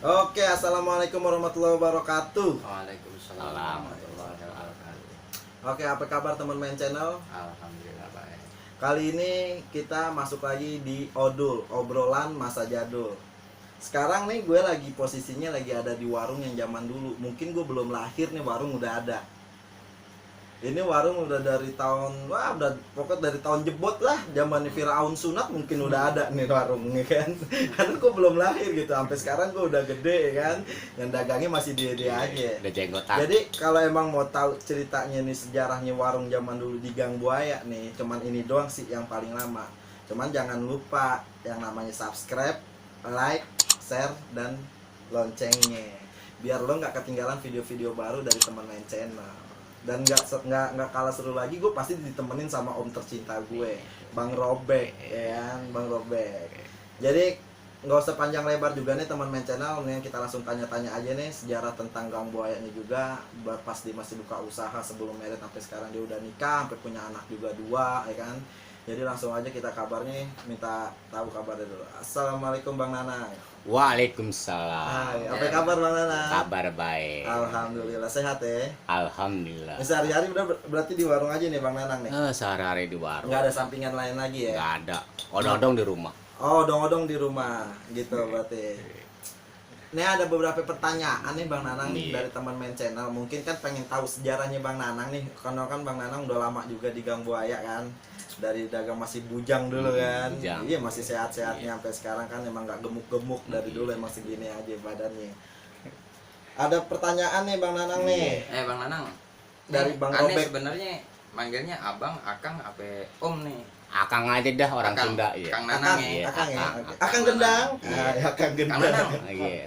Oke, assalamualaikum warahmatullahi wabarakatuh. Waalaikumsalam warahmatullahi wabarakatuh. Oke, apa kabar teman main channel? Alhamdulillah baik. Kali ini kita masuk lagi di Odul, obrolan masa jadul. Sekarang nih gue lagi posisinya lagi ada di warung yang zaman dulu. Mungkin gue belum lahir nih warung udah ada. Ini warung udah dari tahun, udah pokoknya dari tahun jebot lah, zaman Firaun sunat mungkin udah ada nih warung nih kan. Karena gue belum lahir gitu, sampai sekarang gue udah gede kan. Yang dagangnya masih dia aja. Udah jenggotan. Jadi kalau emang mau tahu ceritanya nih, sejarahnya warung zaman dulu di Gang Buaya nih, cuman ini doang sih yang paling lama. Cuman jangan lupa yang namanya subscribe, like, share, dan loncengnya, biar lo nggak ketinggalan video-video baru dari teman main channel. Dan nggak kalah seru lagi, gue pasti ditemenin sama om tercinta gue, Bang Robek, ya kan, Bang Robek. Jadi nggak usah panjang lebar juga nih teman main channel, nih kita langsung tanya-tanya aja nih sejarah tentang Gang Buayanya juga. Pas dia masih buka usaha sebelum married sampai sekarang dia udah nikah, sampai punya anak juga 2, ya kan. Jadi langsung aja kita kabarnya, minta tahu kabarnya dulu. Assalamualaikum Bang Nana. Waalaikumsalam. Hai, apa kabar Bang Nana? Kabar baik. Alhamdulillah sehat ya. Alhamdulillah. Sehari-hari udah berarti di warung aja nih Bang Nanang nih. Sehari-hari di warung. Nggak ada sampingan lain lagi ya? Nggak ada. Odong-odong di rumah. Oh, odong-odong di rumah gitu berarti. Ini ada beberapa pertanyaan nih Bang Nanang nih dari teman main channel. Mungkin kan pengen tahu sejarahnya Bang Nanang nih. Karena kan Bang Nanang udah lama juga di Gang Buaya kan. Dari dagang masih bujang dulu kan. Bujang. Iya, masih sehat-sehatnya sampai sekarang kan emang nggak gemuk-gemuk, dari dulu emang segini aja badannya. Ada pertanyaan nih Bang Nanang nih. Bang Nanang, Dari Bang aneh Robek. sebenarnya manggilnya abang, akang, apa om nih? Akang aja dah orang Akang. Sunda ya. Kang Nanang ya. Iya, Akang ya. Akang. Oke. Akang gendang. Iya. Akang gendang. Kang Nanang. Iya.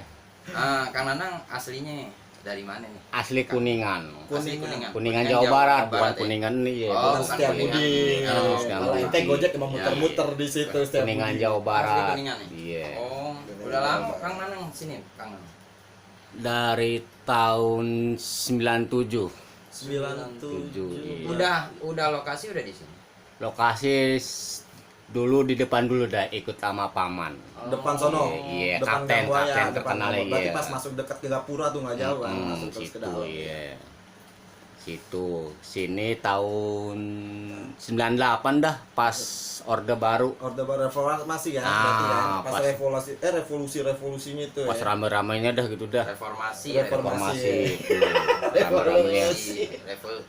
Kang Nanang aslinya dari mana nih? Asli Kuningan. Asli Kuningan. Kuningan Jawa Barat, bukan ya? Kuningan nih ya. Oh, Bukan bukan setiap Kuningan. budi. Oh, Kalau Setiabudi. ente Gojek emang Ya, muter-muter di situ setiap Kuningan budi. Jawa Asli Barat. Kuningan nih. Iya. Oh, udah lama Kang Nanang sini, Kang Nanang. Dari tahun 97. 97. Iya. Udah lokasi udah di sini. Lokasi dulu di depan dulu dah ikut sama paman. Depan sono. Iya, Depan kapten, Gang Buaya, kapten depan terkenal sono. Berarti iya. pas masuk dekat ke Gapura tuh nggak jauh kan, masuk terus ke Situ dalam. iya. Situ sini tahun 98 dah pas Orde Baru. Orde Baru reformasi kan, berarti kan. Pas pas- revolusinya itu Pas ya. rame-ramenya dah gitu dah. Reformasi Reformasi. ya. Reformasi. Reformasi.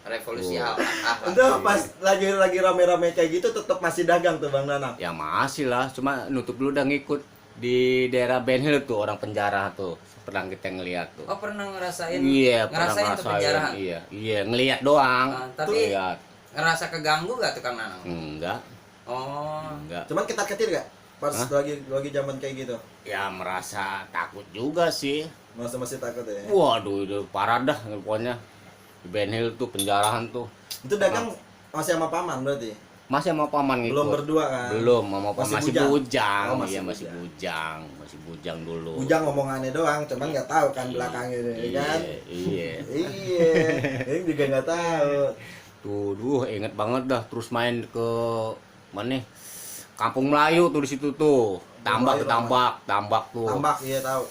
Revolusi Oh. akhlak. Itu pas lagi rame-rame kayak gitu tetap masih dagang tuh Bang Nanang. Ya masih lah, cuma nutup dulu dah ngikut di daerah Ben Hill tuh orang penjara tuh. Pernah kita ngeliat tuh. Oh, pernah ngerasain? Iya, pernah ngerasain tuh penjarahan. Iya, iya, ngelihat doang. Tapi Lihat. ngerasa keganggu gak tuh Kang Nanang? Enggak, Oh, enggak. Cuman ketar-ketir gak? Pas Hah? lagi zaman kayak gitu. Ya merasa takut juga sih. Masih takut ya. Waduh, itu parah dah pokoknya. Di Ben Hill tuh penjarahan tuh. Itu dagang masih sama paman berarti. Masih sama paman ngikut. Belum berdua kan? Belum, sama paman masih bujang. bujang. Oh, masih Iya, masih bujang. bujang dulu. Bujang ngomongannya doang, cuman nggak tahu kan belakangnya ini kan. Iya. Iya, ini juga nggak tahu. Tuh, inget banget dah terus main ke mana nih? Kampung Melayu tuh di situ tuh. Tambak ke Melayu, tambak tuh. Tambak, iya tahu.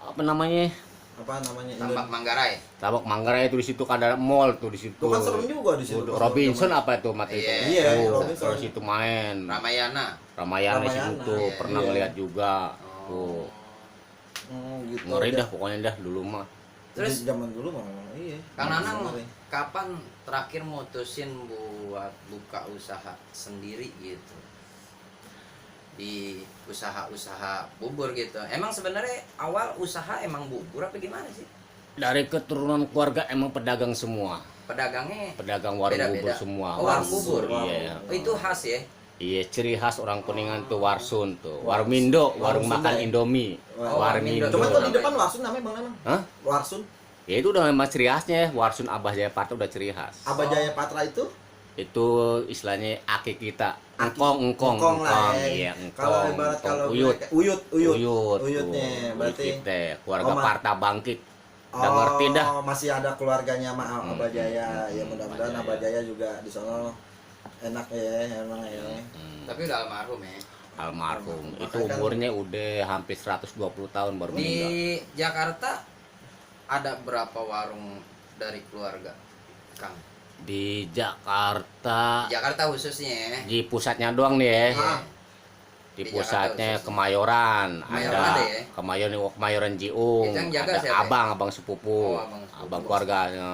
Apa namanya? Apa namanya? Tambak Manggarai. Tambak Manggarai itu di situ kan ada mall tuh di situ. Itu kan serem juga di situ. Robinson apa itu mata itu? Iya, Tuh, Robinson. terus itu main. Ramayana. Ramayana di situ Ramayana, tuh iya. pernah Iya. ngeliat juga. Tuh. Gitu. Ngeri dah pokoknya dah dulu mah. Terus Terus zaman dulu mah iya. Kang Nanang Ngeri. kapan terakhir mutusin buat buka usaha sendiri gitu? Di usaha-usaha bubur gitu. Emang sebenarnya awal usaha emang bubur apa gimana sih? Dari keturunan keluarga emang pedagang semua. Pedagangnya Pedagang warung Beda-beda. bubur semua. Oh, warung bubur. Iya. oh, itu khas ya? Iya, ciri khas orang Kuningan tuh Warsun tuh. Warmindo, warung Warung makan Sunda ya? Indomie. Oh, Warmindo. Cuman Warmindo. tuh di depan Warsun namanya Bang Nanang. Hah? Warsun. Ya itu udah memang ciri khasnya. Warsun Abah Jayapatra udah ciri khas. Abah Jaya Patra itu Itu istilahnya aki kita. Aki. Engkong. lah. Iya, Kalau engkong. ibarat engkong. kalau Uyut. mereka- uyut. Uyutnya tuh. berarti Uyut kita, keluarga Oh, Parta Bangkit. Udah ngerti dah. Masih ada keluarganya sama Abah Jaya. Ya mudah-mudahan Abah Abah Jaya. Jaya juga di sono enak ya emang ya. Tapi udah almarhum ya. almarhum. Itu Makanya kan- umurnya udah hampir 120 tahun baru meninggal. Di Jakarta ada berapa warung dari keluarga, Kang? Di Jakarta, Jakarta khususnya ya. di pusatnya doang nih ya. Ah. Di Di pusatnya Jakarta Kemayoran, Kemayoran ada ada ya? Kemayoran Jiung, Itu yang jaga ada siapa ya? abang sepupu, Oh, abang sepupu. abang keluarganya.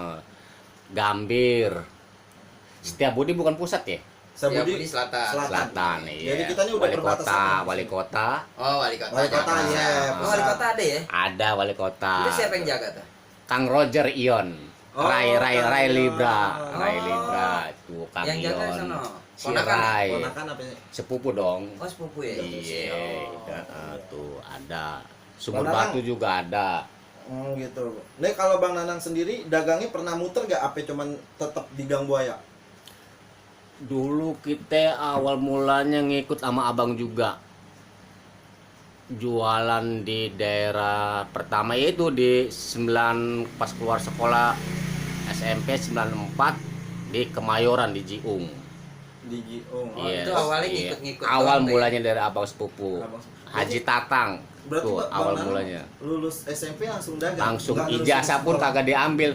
Gambir. Setiabudi bukan pusat ya? Sabudi Di Selatan. Selatan, iya. Jadi kita ini udah wali perbatasan kota, nih. wali kota, Oh, wali kota. Wali kota, Jakarta. iya, Oh, wali pusat. kota ada ya? ada wali kota. Itu siapa yang jaga tuh? Kang Roger Ion. Oh, Rai Kang Libra, Ion. Rai Oh. Libra itu Kang Yang jaga Ion. sono. Si Ponakan ya? Rai. Ponakan apa sih? Sepupu dong. Oh, sepupu ya? Iya, Oh. tuh ada. Sumur Bang Batu juga ada. Gitu. Nih kalau Bang Nanang sendiri dagangnya pernah muter gak? Apa cuman tetap di Gang Buaya? Dulu kita awal mulanya ngikut sama abang juga. Jualan di daerah pertama yaitu di 9 pas keluar sekolah SMP 94 di Kemayoran di Jiung. Di Jiung. Oh, itu awalnya ngikut-ngikut Awal doang tuh ya? mulanya dari abang sepupu. Abang sepupu. Haji Tatang. Berarti Tuh Bang awal Nanang mulanya. lulus SMP langsung dagang? Langsung Nggak nerusin ijazah pun sekolah? kagak diambil,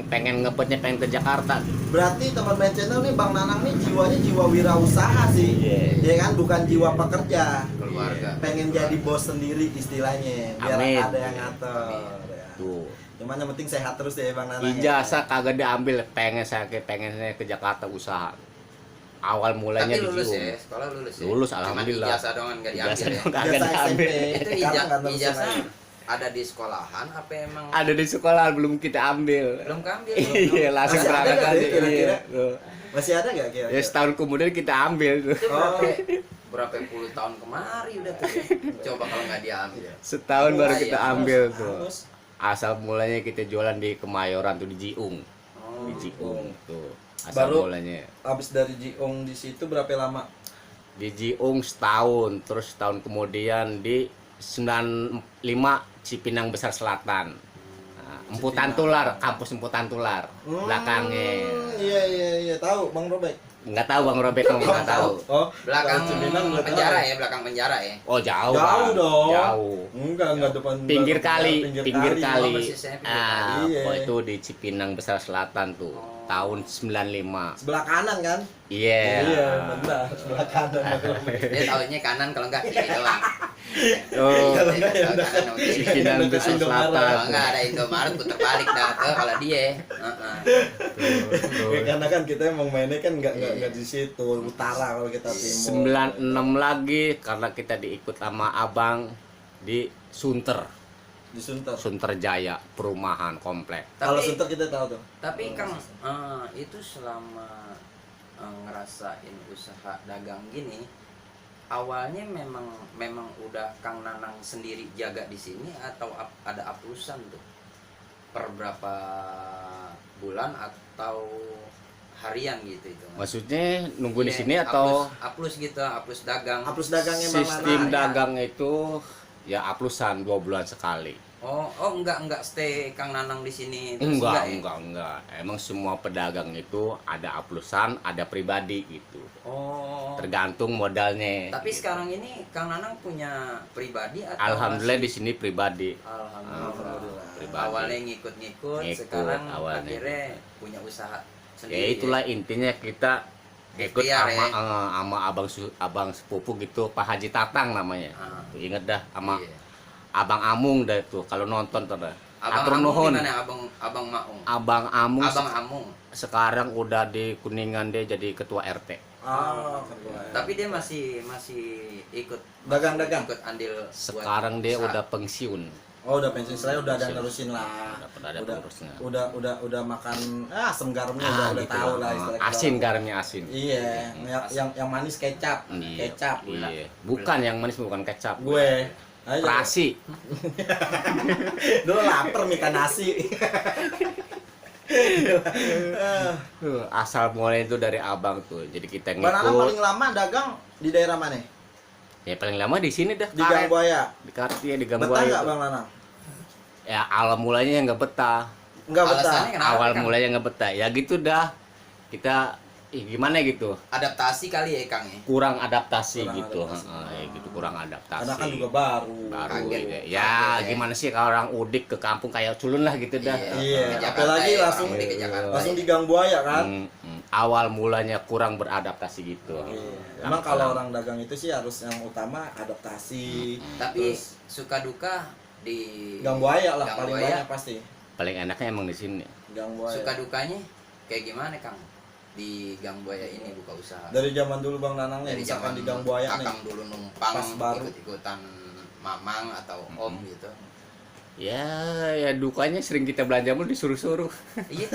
pengen ngebetnya pengen ke Jakarta. Berarti teman main channel nih Bang Nanang nih jiwanya jiwa wirausaha sih. Iya. Ya kan, bukan jiwa pekerja. Keluarga. Pengen jadi bos sendiri istilahnya, biar Amin. ada yang ngatur. Ya. Tuh. Cuman yang penting sehat terus ya Bang Nanang. ya. Ijazah kagak diambil, pengen saya ke Jakarta usaha. Awal mulanya Tapi di lulus Jiung. ya, sekolah lulus ya. Lulus, Cuman alhamdulillah. ijazah doang nggak diambil Ijazah ya. dong kagak Ijazah diambil. SMP. Itu Sekarang nggak nerusin ijazah lagi. ada di sekolahan apa emang Ada di sekolah belum kita ambil. belum keambil? Iya, langsung Masih ada berangkat nggak aja. deh, kira-kira? Iya. Tuh. Masih ada gak Ya kira-kira? setahun kemudian kita ambil tuh. Itu Oh. berapa puluh tahun kemari udah tuh ya. Coba kalau nggak diambil. Setahun baru Iya, kita iya. ambil tuh. Harus. Asal mulanya kita jualan di Kemayoran tuh di Jiung. Oh. Di Jiung tuh. Asal Baru- mulanya. Habis dari Jiung di situ berapa lama? Di Jiung setahun, terus setahun kemudian di 95 Cipinang Besar Selatan. Nah, Empu Cipinang. Tantular, kampus Empu Tantular belakangnya. Iya, tahu Bang Robek. Nggak tahu Bang Robek kamu nggak tahu. Oh, Belakang kalau Cipinang nggak penjara tahu. ya, belakang penjara ya. Oh jauh. Jauh Bang. dong. Jauh. Enggak depan Pinggir kali, pinggir Oh, kali. persisnya pinggir Ah, kali. Iya. oh, itu di Cipinang Besar Selatan tuh, Oh. tahun 95. Sebelah kanan kan? Iya. Iya, benar. Sebelah kanan. Dia tahunya kanan kalau nggak kiri doang. Oh, Kalau nggak ya udah kan. Kanan, kiri. Cipinang Besar Indomaret. Kalau Selatan. nggak ada Indomaret putar balik dah tuh kalau dia. Heeh. Tuh. Karena kan kita emang mainnya kan nggak di situ utara kalau kita timur. 96 lagi karena kita diikut sama abang di Sunter, Di Sunter. Sunter Jaya, perumahan komplek. Kalau Tapi Sunter kita tahu tuh. tapi Kang itu selama ngerasain usaha dagang gini awalnya memang udah Kang Nanang sendiri jaga di sini atau ada aplusan tuh per berapa bulan atau harian gitu itu Maksudnya nunggu di Iya, sini atau aplus gitu, aplus dagang. Hapus dagangnya Bang sistem Nanang. dagang itu ya aplusan 2 bulan sekali. Oh enggak stay Kang Nanang di sini terus Enggak, ya? enggak. Emang semua pedagang itu ada aplusan, ada pribadi gitu. Oh. Tergantung modalnya. Tapi gitu. sekarang ini Kang Nanang punya pribadi atau Alhamdulillah di masih- sini pribadi. Alhamdulillah. Alhamdulillah. Pribadi. Awalnya ngikut-ngikut, Ngikut, sekarang awalnya. akhirnya punya usaha Ya sendiri. itulah intinya kita ikut Ikhtiar, sama, ya. sama abang sepupu gitu, Pak Haji Tatang namanya. Ah. Tuh, inget dah sama Iya. Abang Amung dah itu kalau nonton tuh dah. Abang Atur Amung nuhun. gimana Abang Maung? Abang Amung Abang Amung. sekarang udah di Kuningan dia jadi ketua RT. Ah, Tapi dia masih ikut Dagang-dagang? ikut andil buat Sekarang dia usaha. udah pensiun. Oh, udah pensiun, saya udah ada nerusin lah. Udah ada pengurusnya. Udah makan udah makan udah gitu tahu lah. lah istilah kita. Asin garamnya asin. Iya, yang manis kecap. Iya, Kecap. Iya. Bukan yang manis bukan kecap. Gue. Ayo. Terasi. Dulu lapar makan nasi. Asal mulai itu dari abang tuh. Jadi kita Bang Nanang ngikut. paling lama dagang di daerah mana? Ya paling lama di sini dah. Di Gang Buaya. Di Kartia di Gang Betah Buaya nggak tuh. Bang Nanang? Ya awal mulanya yang nggak betah. Enggak betah. Alasannya kenapa, Awal Kang? mulanya nggak betah. Ya gitu dah. Kita gimana gitu, adaptasi kali ya Kang ya. kurang adaptasi Kurang gitu. adaptasi. Gitu kurang adaptasi. Karena kan juga baru. Kaget Kaget. ya. Ya Kaget. gimana sih kalau orang udik ke kampung kayak culun lah gitu dah. Iya, Ke Jakarta apalagi ya, langsung orang mudik ke Jakarta langsung ya. di Gang Buaya kan. Awal mulanya kurang beradaptasi gitu. Iya. Emang kalau orang dagang itu sih harus yang utama adaptasi. Tapi Terus suka duka di Gang Buaya lah Gang paling Buaya. banyak pasti. Paling enaknya emang di sini. Gang Buaya. Suka dukanya kayak gimana Kang di Gang Buaya ini buka usaha? Dari zaman dulu Bang Nanang nih, Dari misalkan zaman di Gang Buaya nih. Kakang dulu numpang Pas baru. ikut-ikutan mamang atau om gitu. Ya dukanya sering kita belanja mulu disuruh-suruh. Iya.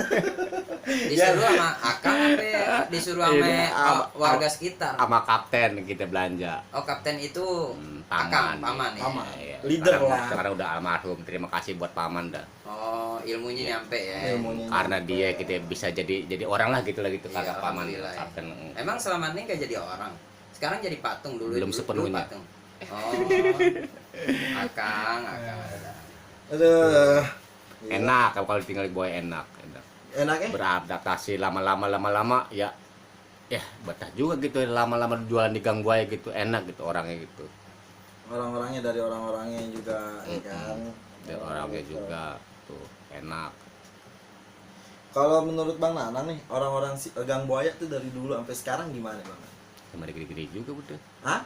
Disuruh sama akang apa ya? Disuruh sama Ini, warga sekitar. Sama kapten kita belanja. Oh, kapten itu Paman. paman ya. Paman. Iya, Leader sekarang, lah. sekarang udah almarhum. Terima kasih buat paman dah. Oh, ilmunya nyampe ya. Ilmunya. Karena dia kita bisa jadi orang lah gitu Iya, kagak paman alhamdulillah ya. kapten. Emang selama ini nggak jadi orang. Sekarang jadi patung dulu. Belum dulu sepenuhnya. patung. Oh. Akang. Aduh. Enak kalau tinggal di Buaya enak. Enak ya? Beradaptasi lama-lama ya betah juga gitu lama-lama jualan di Gang Buaya gitu enak gitu orangnya gitu. Orang-orangnya dari orang-orangnya juga ya kan. Dari orangnya Gitu. juga tuh enak. Kalau menurut Bang Nanang nih, orang-orang Gang Buaya tuh dari dulu sampai sekarang gimana Bang? Sama gede-gede juga udah. Hah?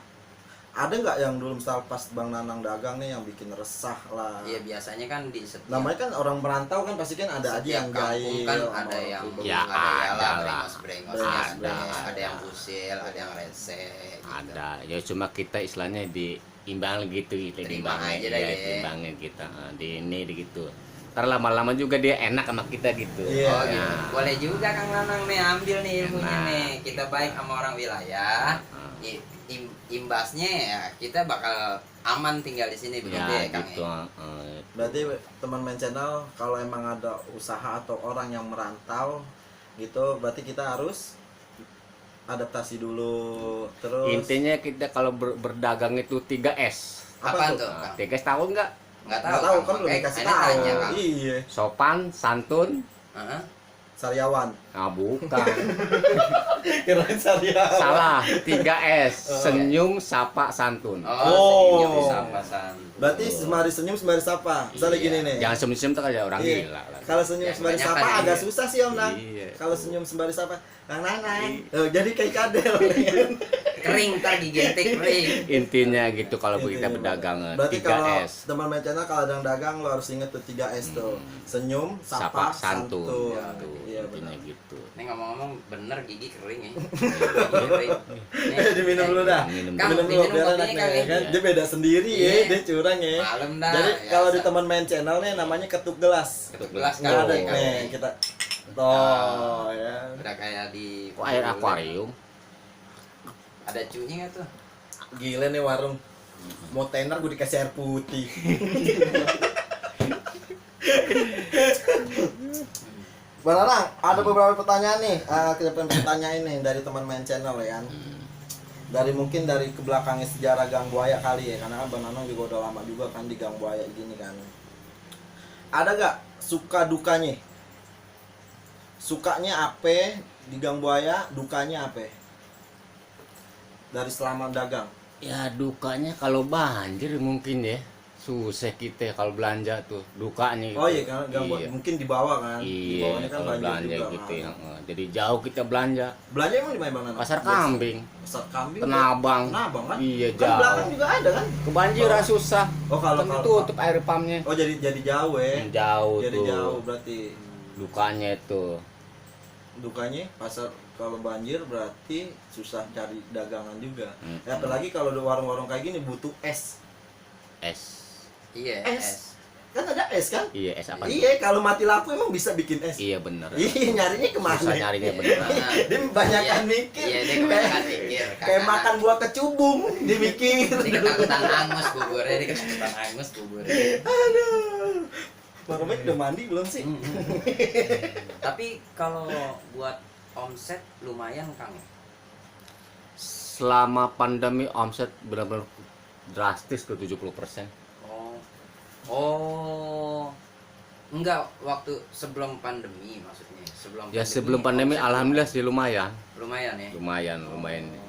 Ada nggak yang dulu misal pas Bang Nanang dagang nih yang bikin resah lah? Iya, biasanya kan di setiap Namanya kan orang merantau kan pasti kan ada aja setiap yang kampung jahil, kan sama ada orang yang pribadi. Ya, ada ada lah lah. brengos-brengos, Brengos-brengos. ada yang usil, ada yang rese gitu. Ada ya cuma kita istilahnya diimbang gitu kita Terima diimbangin, aja dah ya. diimbangin kita di ini gitu. Ntar lama-lama juga dia enak sama kita gitu. Iya. Oh gitu. Nah, Boleh juga Kang Nanang nih ambil nih ilmunya Enak. nih. Kita baik sama orang wilayah. Imbasnya ya kita bakal aman tinggal di sini begitu ya, ya Kang. gitu. Ya? Berarti teman main channel kalau emang ada usaha atau orang yang merantau gitu, berarti kita harus adaptasi dulu terus. Intinya kita kalau berdagang itu 3S. Apaan tuh? tuh, Nah, Kang? 3S tahu nggak? Nggak Nggak tahu, tahu Kang. kan belum Makanya dikasih ini tahu. tanya, Kang. Iya. Sopan, santun, Heeh. Sariawan. nah bukan. Kirain Sariawan. Salah, 3S. Senyum, sapa, santun. Oh, Oh. senyum sapasan. Berarti sembari senyum sembari sapa. Misalnya Iya. gini nih. Jangan senyum-senyum tuh kayak orang Iya. gila lah. Kalau senyum Ya, sembari kebanyakan sapa iya. agak susah sih Om Nang. Iya. Kalau senyum sembari sapa, Kang Nanang. Iya. Oh, jadi kayak kadel. Kering ntar gigi ente kering. Intinya gitu kalau kita Intinya, berdagang Berarti kalau 3S. teman main channel kalau ada yang dagang lo harus inget tuh 3S tuh. Senyum, Sapa, sapa, santun. santun. Ya, Tuh, Iya intinya benar. gitu. Ini ngomong-ngomong bener gigi kering ya. Gigi kering. Nih, Diminum dulu dah. Minum Kang, dulu. Minum dulu diminum biar kopinya, enak Kang, nih, ya. kan. Iya. Dia beda sendiri ya, Iya. dia curang ya. Malem dah. Jadi biasa. kalau di teman main channel nih namanya ketuk gelas. Ketuk gelas, Nggak Kang. ada Kang. nih kita. Toh ya. Udah kayak di Kok air akuarium? Ada cunya nggak tuh? Gila nih warung. Mau tenar gue dikasih air putih. Bang Nanang, ada beberapa pertanyaan nih. Kita pengen pertanyaan nih dari teman main channel ya kan. Dari mungkin dari ke belakangnya sejarah Gang Buaya kali ya, karena kan Bang Nanang juga udah lama juga kan di Gang Buaya gini kan. Ada gak suka dukanya? Sukanya apa di Gang Buaya, dukanya apa? Dari selama dagang. Ya dukanya kalau banjir mungkin ya. Susah kita kalau belanja tuh dukanya itu. Oh iya, karena Gang Buaya Iya. mungkin di bawah kan. Di Iya, bawahnya kan kalau banjir belanja juga. gitu kan. ya. Jadi jauh kita belanja. Belanja emang di mana Bang Nanang? Pasar kambing, Pasar kambing. Tenabang. Tenabang kan? Iya, Kan jauh. belakang juga ada kan? Kebanjiran susah. Oh kalau Kan ditutup air pumpnya. Oh jadi jauh ya. Jauh Jadi tuh. jauh berarti. Dukanya itu. Dukanya pasar kalau banjir berarti susah cari dagangan juga. Mm-mm. Ya, apalagi kalau di warung-warung kayak gini butuh es. Es. Iya, Es. es. Kan ada es kan? Iya, es apa? Iya, kalau mati lampu emang bisa bikin es. Iya bener. Iya, nyarinya kemana? Susah nyarinya bener. Dia kebanyakan Iya, mikir. Iya, dia kebanyakan mikir. Kayak makan buah kecubung, dia mikir. Dia ketakutan angus buburnya, dia ketakutan angus buburnya. Aduh. Bang Robert udah mandi belum sih? Tapi kalau buat omset lumayan Kang. Selama pandemi omset benar-benar drastis ke 70%. Oh. Oh. Enggak, waktu sebelum pandemi maksudnya. Sebelum pandemi omset alhamdulillah sih lumayan. lumayan ya.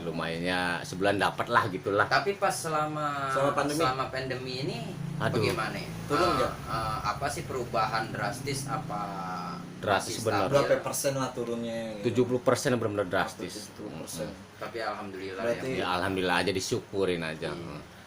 Lumayannya sebulan dapat lah gitulah. Tapi pas selama Selama pandemi. pandemi ini Aduh. bagaimana? Turun nggak? Apa sih perubahan drastis apa? Drastis masih benar. stabil? Berapa persen lah turunnya? 70% benar-benar drastis. 70%. Tapi alhamdulillah Berarti- Ya alhamdulillah aja, disyukurin aja.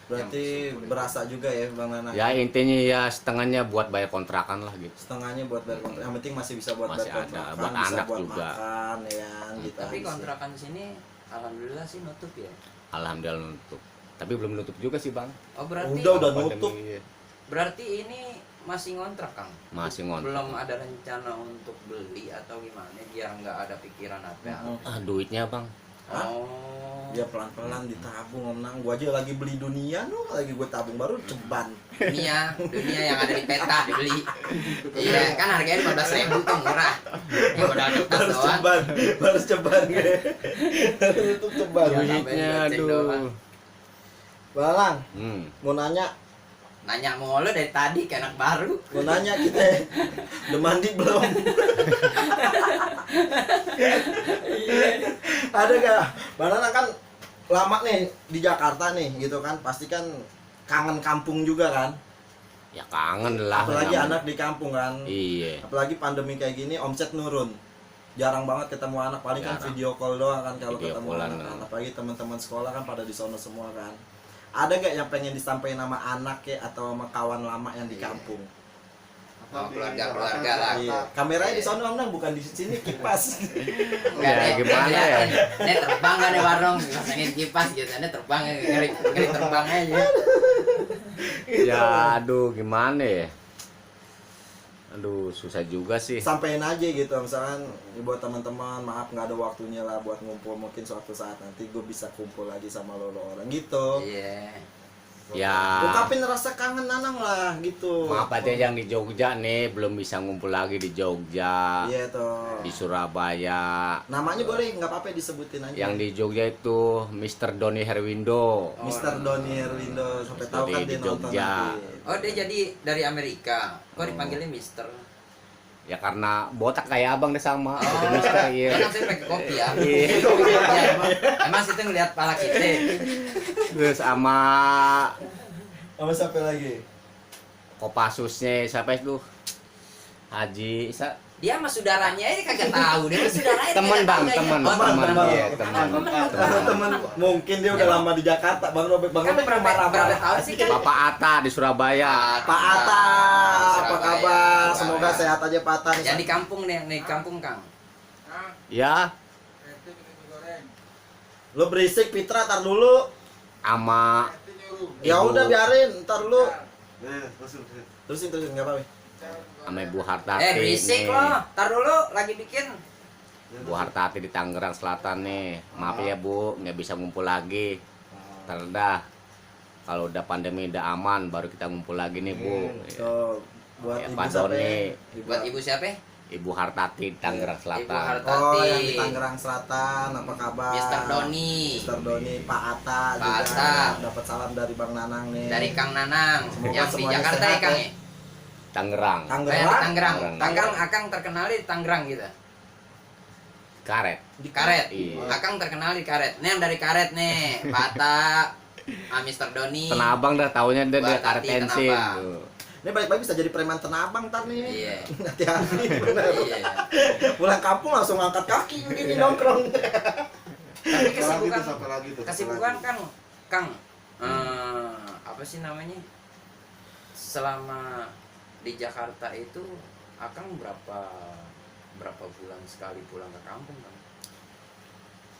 Berarti berasa juga ya Bang Nana. Ya intinya ya setengahnya buat bayar kontrakan lah gitu. Setengahnya buat bayar kontrak. Yang penting masih bisa buat Masih bayar ada, kontrakan, buat bisa anak buat juga. makan ya gitu. Tapi aja sih. kontrakan sini alhamdulillah sih nutup ya. Alhamdulillah nutup. Tapi belum nutup juga sih bang. Oh berarti Udah Pandemi, nutup. berarti ini masih ngontrak Kang. Masih ngontrak. Belum ada rencana untuk beli atau gimana biar nggak ada pikiran apa. Duitnya bang. Hah? Oh. Ya pelan-pelan ditabung Om Nang. Gua aja lagi beli dunia nu, lagi gua tabung baru ceban. dunia yang ada di peta dibeli. Iya kan harganya 15.000 tuh murah. Yang modal kertas Baru doang. ceban, baru ceban gue. Baru tutup ceban. Ya, Duitnya cek doang. aduh. Balang, Hmm. mau nanya, Nanya mulu dari tadi kayak anak baru. mau nanya kita udah mandi belum? Ada gak? Banana kan lama nih di Jakarta nih gitu kan, pasti kan kangen kampung juga kan. Ya kangen lah. Apalagi namanya. anak di kampung kan. Iya. Apalagi pandemi kayak gini omset nurun. Jarang banget ketemu anak, paling kan Jarang. video call doang kan kalau Video ketemu callan, anak kan. nah. Apalagi teman-teman sekolah kan pada di sono semua kan. Ada gak yang pengen disampaikan sama anak ya atau sama kawan lama yang di Iya. kampung? Oh, keluarga lah. Iya. Kameranya di sono Om Nang, bukan di sini kipas. Enggak Ya, deh, gimana kelihatan. ya? Ini terbang kan di warung, pasangin kipas gitu. Ini terbang ngeri terbang aja. Ya aduh gimana ya. Aduh susah juga sih. Sampein aja gitu, misalkan ya buat teman-teman, maaf nggak ada waktunya lah buat ngumpul, mungkin suatu saat nanti gue bisa kumpul lagi sama lo orang gitu. Iya. Ya. Ungkapin rasa kangen Nanang lah gitu. Maaf aja yang di Jogja nih belum bisa ngumpul lagi di Jogja, Iya tuh. di Surabaya. Namanya boleh nggak apa-apa disebutin aja. Yang di Jogja itu Mr. Doni Herwindo. Mr. Doni Herwindo, sampai Mr. tahu kan di dia nonton Jogja. nanti. Oh, dia jadi dari Amerika. Kok dipanggilnya Mister? Ya karena botak kayak abang deh sama. Oh, Jadi Mr. Iya. kan saya pakai kopi ya. Iya. Iya, emang situ ngeliat pala kita. Terus sama Sama siapa lagi? Kopassusnya siapa itu? Haji Dia sama saudaranya ini kagak tahu. Dia sama saudaranya teman kagak bang, tahu, teman, ya. Oh, teman, teman. iya, teman. Teman mungkin dia udah lama di Jakarta. Bang Robert, Bang Kan Robert berapa marah-marah. tahun sih kan? Bapak Atta di Surabaya. Pak Atta, apa Surabaya. kabar? Semoga sehat aja Pak Atta. Yang di kampung nih, di kampung Kang. Ya, Lo berisik Pitra, tar dulu. sama Ya Ibu. udah biarin, ntar dulu. Terusin nggak apa-apa. sama Ibu Hartati. Berisik nih. loh. Tar dulu lagi bikin. Bu Hartati di Tangerang Selatan nih. Maaf ya Bu, nggak bisa ngumpul lagi. Ntar dah, kalau udah pandemi udah aman, baru kita ngumpul lagi nih Bu. So, buat Ya, ibu Pak siapa? Doni. Buat ibu siapa? Ibu Hartati di Tangerang Ibu Selatan. Hartati. Oh, yang di Tangerang Selatan, apa kabar? Mister Doni. Mister Doni, Pak Atta Pak juga. Atta. Dapat salam dari Bang Nanang nih. Dari Kang Nanang. Semoga Yang di semuanya Jakarta sehat ya Kang ya. ya? Tangerang. Kayak di Tangerang. Tangerang. Tangerang. Tangerang Akang terkenal di Tangerang gitu. Karet. Di Karet. Iya. Akang terkenal di Karet. Nih yang dari Karet nih. Pak Atta, Mister Doni. Tanah Abang dah taunya dia Bu dia Hartati, karet pensil. Tanah Abang. tuh. Ini baik-baik bisa jadi preman Tanah Abang ntar nih. Iya. Hati-hati bener. Iya. Pulang kampung langsung angkat kaki begini nongkrong. Tapi kesibukan Siapa lagi tuh? kesibukan kan Kang apa sih namanya? Selama di Jakarta itu Akang berapa bulan sekali pulang ke kampung Kang?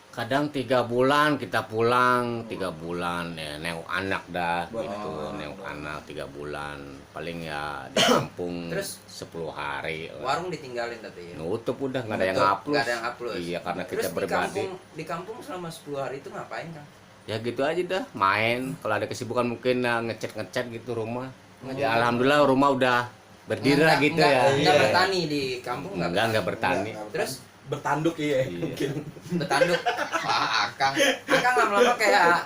Kadang 3 bulan kita pulang, 3 bulan ya nengok anak dah Buat gitu, nengok nengok anak 3 bulan. Paling ya di kampung Terus 10 hari. Warung ditinggalin tapi ya. Nutup udah nggak ada yang Nutup, upload. nggak ada yang upload. Iya karena Terus kita berbagi. di kampung selama 10 hari itu ngapain Kang? Ya gitu aja dah, main. Kalau ada kesibukan mungkin ngecat gitu rumah. Ya alhamdulillah rumah udah berdiri lah gitu ya. Enggak Iya. bertani di kampung Enggak bertani. Terus bertanduk iya. Iya. Mungkin. Betanduk. Wah, Akang lama-lama kayak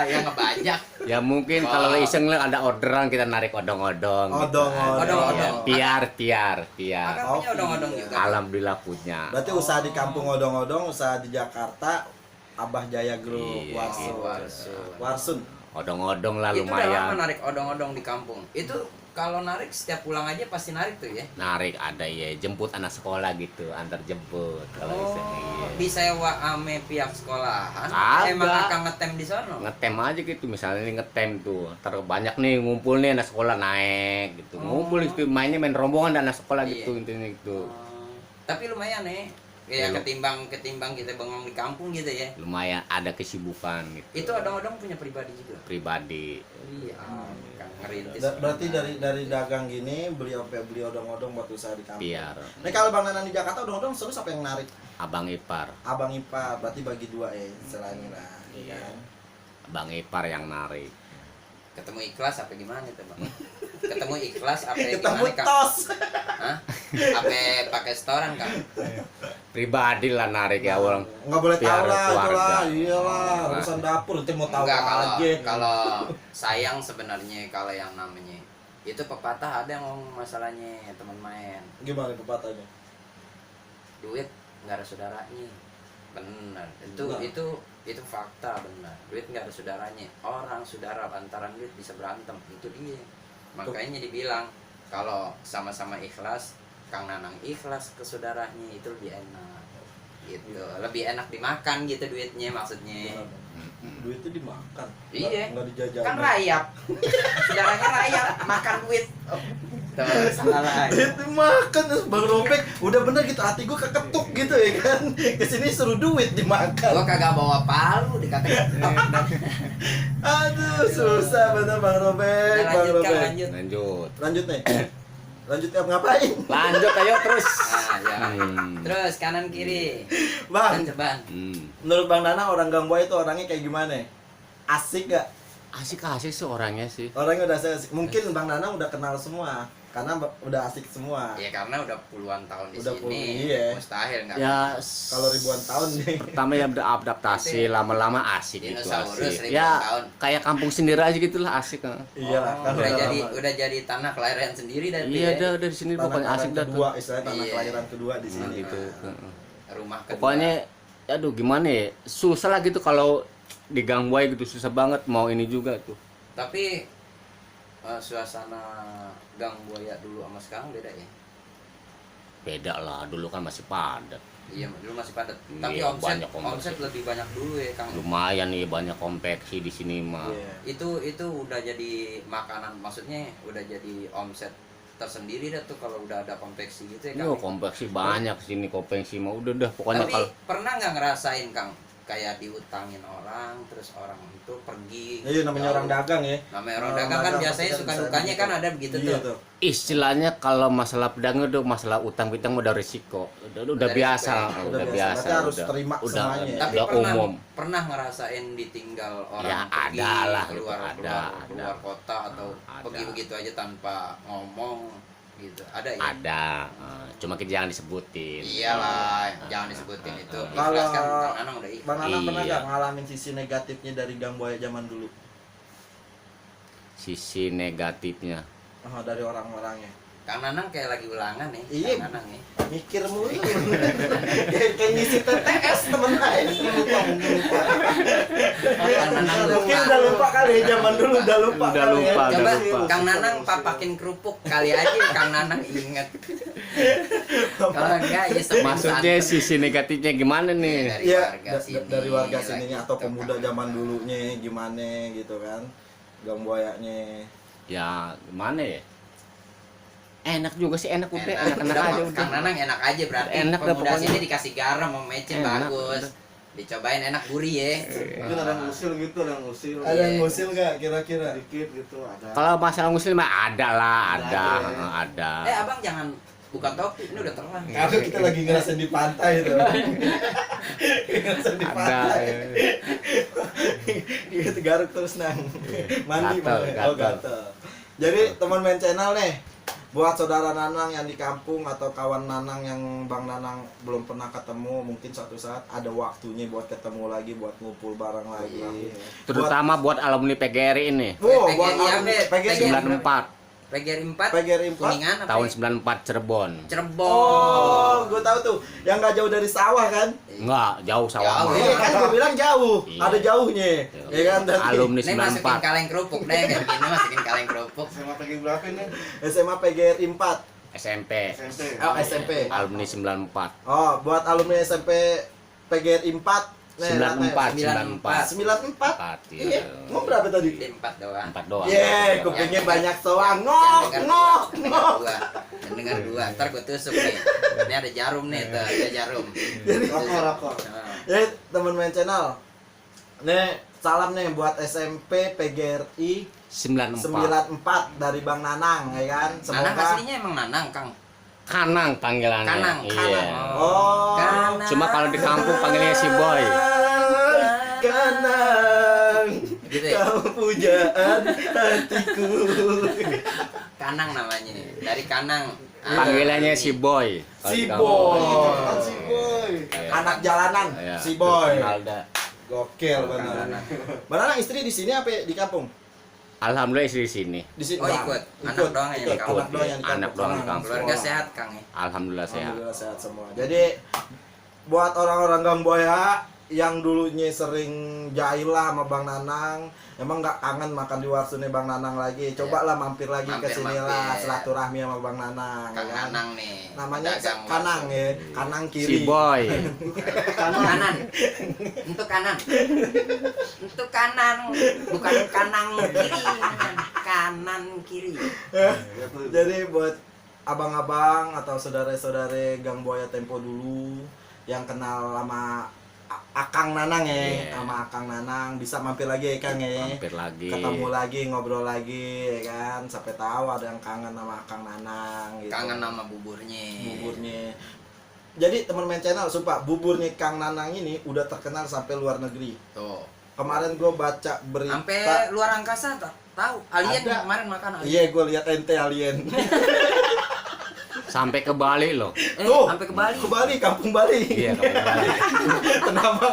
yang ngebajak. Ya mungkin Wah. kalau iseng lah ada orderan kita narik odong-odong. Odong-odong. Piar. Akang punya odong-odong juga. Alhamdulillah punya. Berarti usaha di kampung odong-odong, usaha di Jakarta Abah Jaya Group Iya, Warsun. Odong-odong lah Itu udah lama lumayan. narik odong-odong di kampung. Itu kalau narik setiap pulang aja pasti narik tuh ya. Narik ada ya, jemput anak sekolah gitu, antar jemput kalau iseng iya. Disewa ame pihak sekolahan. Kagak. Emang akan ngetem di sono. Ngetem aja gitu, misalnya nih ngetem tuh, terus banyak nih ngumpul nih anak sekolah naik gitu, ngumpul itu mainnya main rombongan dan anak sekolah Iya. gitu intinya gitu. Tapi lumayan nih. Ya Ya, ketimbang kita bengong di kampung gitu ya. Lumayan ada kesibukan gitu. Itu odong-odong punya pribadi juga. Pribadi. Iya, kan ngerintis. Berarti dari dagang gini beli odong-odong buat usaha di kampung. Biar Nah kalau Bang Nanan di Jakarta odong-odong terus siapa yang narik? abang ipar, Abang ipar, berarti bagi dua istilahnya lah. Iya. abang ipar yang narik. Ketemu ikhlas apa gimana itu, Bang? Ketemu ikhlas apa Ketemu gimana, Kang? tos. Hah? Apa pakai setoran, Kang? Pribadi lah narik ya orang. Nggak boleh tahu Biar lah, itu keluarga. lah, iyalah, urusan dapur nanti mau tahu Enggak, aja. kalau sayang sebenarnya kalau yang namanya itu pepatah ada yang ngomong masalahnya teman main. Gimana pepatahnya? Duit nggak ada saudaranya. Benar. Benar. Itu fakta benar. Duit nggak ada saudaranya. Orang saudara lantaran duit bisa berantem. Itu dia. Makanya dibilang kalau sama-sama ikhlas, Kang Nanang ikhlas ke saudaranya itu lebih enak. Gitu. Lebih enak dimakan gitu duitnya maksudnya. Duit itu dimakan. Iya. Nggak dijajan. Kan rayap. Saudaranya rayap makan duit. Tuh, salah lagi. Itu makan terus Bang Robek udah bener gitu, hati gue keketuk gitu ya kan. Kesini suruh duit dimakan. Gua kagak bawa palu dikatain. Aduh susah bener Bang Robek. Nah, Bang lanjut, Kang, Robek. lanjut. Lanjut. Nih. Lanjut ngapain? Lanjut ayo terus. Nah, ya. Hmm. Terus kanan kiri. Bang, Lanjut, Bang. menurut Bang Nana orang Gang Buaya itu orangnya kayak gimana? Asik gak? Asik sih orangnya sih. Orangnya udah asik. Mungkin Bang Nana udah kenal semua karena udah asik semua. Ya karena udah puluhan tahun di Udah sini. iya. Mustahil enggak. Ya Kalau ribuan tahun nih. pertama ya udah adaptasi, lama-lama asik gitu Dinosaurus asik. ribuan Ya tahun. kayak kampung sendiri aja gitulah asik. Iya lah, kan udah jadi tanah kelahiran sendiri dan Iya dah di sini tanah pokoknya asik kelahiran dah tuh. kedua, istilahnya tanah Iya. kelahiran kedua di Nah, sini. gitu. rumah kedua. Pokoknya aduh gimana ya? Susah lah gitu kalau di Gang Buaya gitu susah banget mau ini juga tuh. Tapi suasana Gang Buaya dulu sama sekarang beda ya. Beda lah, dulu kan masih padat. Iya, dulu masih padat. Iya, Tapi banyak omset lebih banyak dulu ya, Kang. Lumayan nih banyak konveksi di sini mah. Iya. Itu udah jadi makanan, maksudnya udah jadi omset tersendiri dah tuh kalau udah ada konveksi gitu ya, Yo, Kang. konveksi banyak sini konveksi mah udah dah pokoknya Tapi kalau pernah nggak ngerasain, Kang, kayak diutangin orang terus orang itu pergi? Iya namanya jauh. orang dagang ya. Namanya orang dagang kan biasanya pasti suka bisa dukanya begitu. kan ada begitu Iya tuh. istilahnya kalau masalah pedang itu masalah utang piutang udah risiko. Udah Udah biasa, risiko ya. udah Udah biasa. biasa. Berarti harus udah, terima udah, semuanya ya. Tapi udah pernah umum. pernah ngerasain ditinggal orang Ya, pergi ada lah, keluar, itu keluar, ada. keluar kota atau Ada. pergi begitu aja tanpa ngomong gitu. Ada ya? Ada, cuma kita jangan disebutin. Iyalah, jangan disebutin itu. Kalau Ikhlas kan Kang Nanang udah ikhlas. Bang Nana pernah Iya. nggak ngalamin sisi negatifnya dari Gang Buaya zaman dulu? Sisi negatifnya. Oh, dari orang-orangnya. Kang Nanang kayak lagi ulangan nih. Iya. Kang Nanang nih. Mikir mulu. Kayak ngisi TTS temen lain. Lupa. Kang Nanang Mungkin lupa. udah lupa kali ya zaman dulu udah lupa. Udah kali ya. lupa, udah Coba lupa. Kang Nanang papakin kerupuk kali aja Kang Nanang inget. Kalau enggak ya sebut Maksudnya sisi negatifnya gimana nih? Dari Iya, warga sini, dari warga lagi sininya atau gitu, pemuda Kang. zaman dulunya gimana gitu kan. Gang Buayanya. Ya gimana ya? Enak juga sih, enak udah, enak Udah, aja Kang udah. Nanang enak aja berarti. Enak dah Pemuda pokoknya. sini dikasih garam sama mecin Enak, bagus. udah. Dicobain enak gurih ya. Mungkin ada yang ngusil gitu, ada yang ngusil. Ada yang ngusil nggak kira-kira? Dikit gitu, ada. Kalau masalah muslim mah ada lah, ada, Ada, ya. ada. Abang jangan buka topi, ini udah terang. Karena kita lagi ngerasain di pantai itu. Ngerasain di Ada. pantai. Gitu garuk terus nang. Mandi Gatel, Bang. Oh gatel. gatel. Jadi teman main channel nih. buat saudara Nanang yang di kampung atau kawan Nanang yang Bang Nanang belum pernah ketemu, mungkin suatu saat ada waktunya buat ketemu lagi, buat ngumpul bareng lagi. Terutama buat alumni PGRI ini. Wow, PGRI buat apa? PGRI 94 PGRI 4 PGRI 4 Kuningan apa? tahun ya? 94 Cirebon. Cirebon. Oh, gue tahu tuh, yang nggak jauh dari sawah kan? Enggak, jauh sawah. Jauh, mah. Iya kan gue bilang jauh, Iya. ada jauhnya, ya kan? Dan Alumni Ini masukin 94 kaleng kerupuk deh, kayak gini masukin kaleng kerupuk. SMA PG berapa ini? SMA PGRI 4, SMP. SMP. oh SMP. Alumni 94. Oh, buat alumni SMP PGRI 4, 94 94. 94. Iya, mau berapa tadi? Di 4 doang. 4 doang. Yeay, kupingnya banyak soang. Ngok, ngok, ngok. Dengar dua, ntar gue tusuk nih. Ini ada jarum nih, tuh, ada jarum. Rokok. Nah, Ya, teman main channel. Nih, salam nih buat SMP PGRI 94. 94 dari Bang Nanang, ya kan? Nanang Semoga aslinya emang Nanang, Kang. Kanang panggilannya. Kanang, Iya. Kanang. Oh, Kanang. Cuma kalau di kampung panggilnya si Boy. Kanang, Gitu ya? kau pujaan hatiku. Kanang namanya nih. Dari Kanang. Panggilannya si Boy. Kalau Si di kampung. Boy. Si boy. Iya. Anak jalanan, Iya. si Boy. Alda. Gokil benar. Kanang. Bang Nanang istri di sini apa di kampung? Alhamdulillah istri di sini. Di sini. Oh, Bang. ikut. Anak doang yang di ikut. kampung. Anak doang yang di Anak doang di Senang. kampung. Keluarga Sekolah. sehat, Kang ya. Alhamdulillah sehat. Alhamdulillah sehat semua. Jadi buat orang-orang Gang Buaya yang dulunya sering jahil lah sama Bang Nanang, emang nggak kangen makan di warsunnya Bang Nanang lagi. Cobalah mampir lagi ke sini lah, Mampir. silaturahmi sama Bang Nanang. Kang ya kan? Nanang nih. Namanya Dagang Kanang warung. ya, Kanang Si kiri. Boy. Kanan. Untuk kanan. Untuk kanan. Bukan kanang kiri. Kanan kiri. Jadi buat abang-abang atau saudara-saudara Gang Buaya tempo dulu yang kenal sama Akang Nanang ya, Iya. sama Akang Nanang bisa mampir lagi ya Kang ya. Mampir lagi. Ketemu lagi, ngobrol lagi ya kan. Sampai tahu ada yang kangen sama Akang Nanang gitu. Kangen sama buburnya. Buburnya. Jadi teman main channel, sumpah buburnya Kang Nanang ini udah terkenal sampai luar negeri. Tuh. Kemarin gue baca berita. Sampai luar angkasa tahu. Alien Ada. kemarin makan alien. Iya, gue lihat ente alien. Sampai ke Bali loh. Tuh, sampai ke Bali. Ke Bali, kampung Bali. Iya, ke Bali. Kenapa?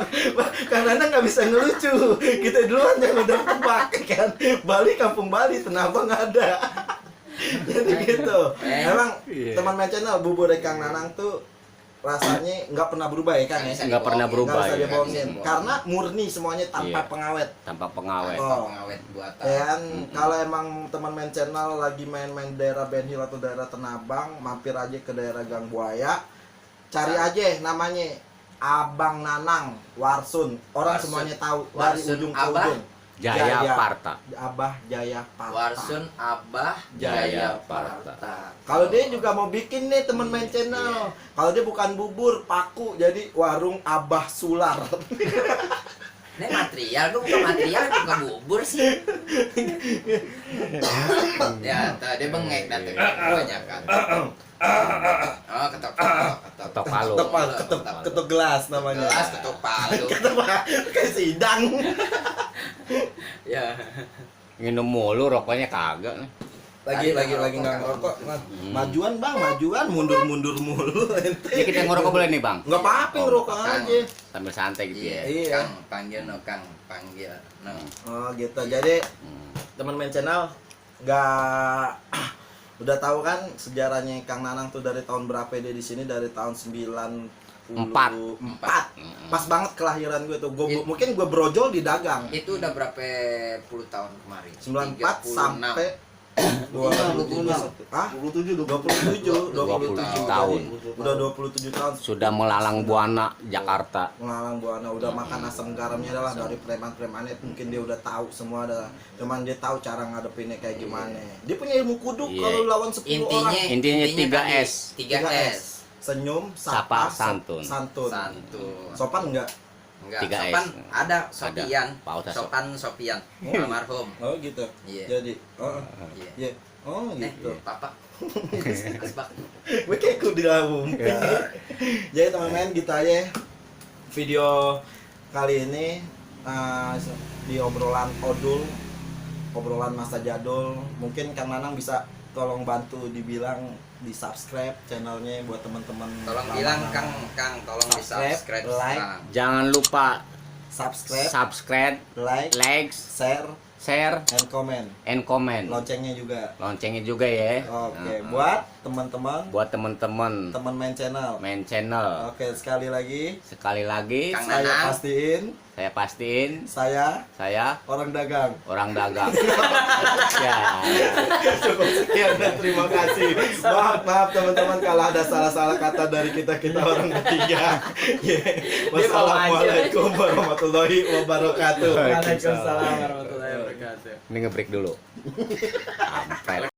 Karena nggak bisa ngelucu. Kita duluan yang udah tebak kan. Bali, kampung Bali, kenapa nggak ada? Jadi gitu. Emang Iya. teman main channel bubur Kang Nanang tuh rasanya nggak pernah berubah ya Kang ya? Nggak pernah berubah, Nggak usah ya. dibohongin. Karena murni semuanya tanpa Iya. pengawet. Tanpa pengawet. Oh. Pengawet buatan. Ya kan, kalau emang teman main channel lagi main-main daerah Ben Hill atau daerah Tenabang, mampir aja ke daerah Gang Buaya, cari aja namanya Abang Nanang Warsun. Orang Warsun. semuanya tahu dari Warsun ujung ke Abah. ujung. Jaya Parta. Abah Jaya Parta. Warsun Abah Jaya Parta. Kalau dia juga mau bikin nih teman main channel. Kalau dia bukan bubur, paku, jadi warung Abah Sular. Ini material, gue bukan material, bukan bubur sih. Ya, tuh, dia bengek dah tuh, kebanyakan. Oh, ketok. Ketok palu. Ketuk gelas namanya. Gelas ketok palu. Kayak sidang. Ya. Minum mulu rokoknya kagak nih. Lagi nggak ngerokok. Majuan bang, majuan, mundur mulu. Ini kita ngerokok boleh nih bang? Nggak apa-apa ngerokok Kang. aja. Sambil santai gitu ya. Iya. Kang, panggil no, Kang, panggil no. Oh gitu. Jadi teman main channel nggak udah tahu kan sejarahnya Kang Nanang tuh dari tahun berapa dia di sini, dari tahun 94. Pas banget kelahiran gue tuh. Mungkin gue brojol di dagang. Itu udah berapa puluh tahun kemarin? 94 36. sampai 27. Ah? 27 27 tahun. Udah 27 tahun. Sudah melalang buana Jakarta. Ngalang buana udah makan asam garamnya adalah dari preman-premannya, mungkin dia udah tahu semua dah. Cuman dia tahu cara ngadepinnya kayak gimana. Dia punya ilmu kudu Iya. kalau lawan 10 orang. Intinya 3S. 3S. Senyum, Sapa, sapa, santun. santun. Santun. Sopan enggak? Enggak, 3S. Sopan ada Sopian. Pak Ustaz Sopan Sopian. Almarhum. Oh gitu. Iya. Jadi, oh, Iya. iya. Oh gitu. Papa. Asbak. Gue kayak kudu dilawung. Jadi teman-teman gitu aja video kali ini, di obrolan odul, obrolan masa jadul. Mungkin Kang Nanang bisa tolong bantu dibilang di subscribe channelnya buat teman-teman. Tolong lama-lama. bilang Kang, tolong di subscribe. like, Jangan lupa subscribe, like, share, share, and comment. Loncengnya juga ya. Oke, buat teman-teman Buat teman-teman teman main channel. Oke, sekali lagi sekali lagi Kang saya Nanang. pastiin saya saya orang dagang. orang dagang. Ya. Cukup sekian dan terima kasih. Maaf teman-teman kalau ada salah-salah kata dari kita orang bertiga. Wassalamualaikum warahmatullahi wabarakatuh. Waalaikumsalam warahmatullahi wabarakatuh. Ini nge-break dulu. Sampai.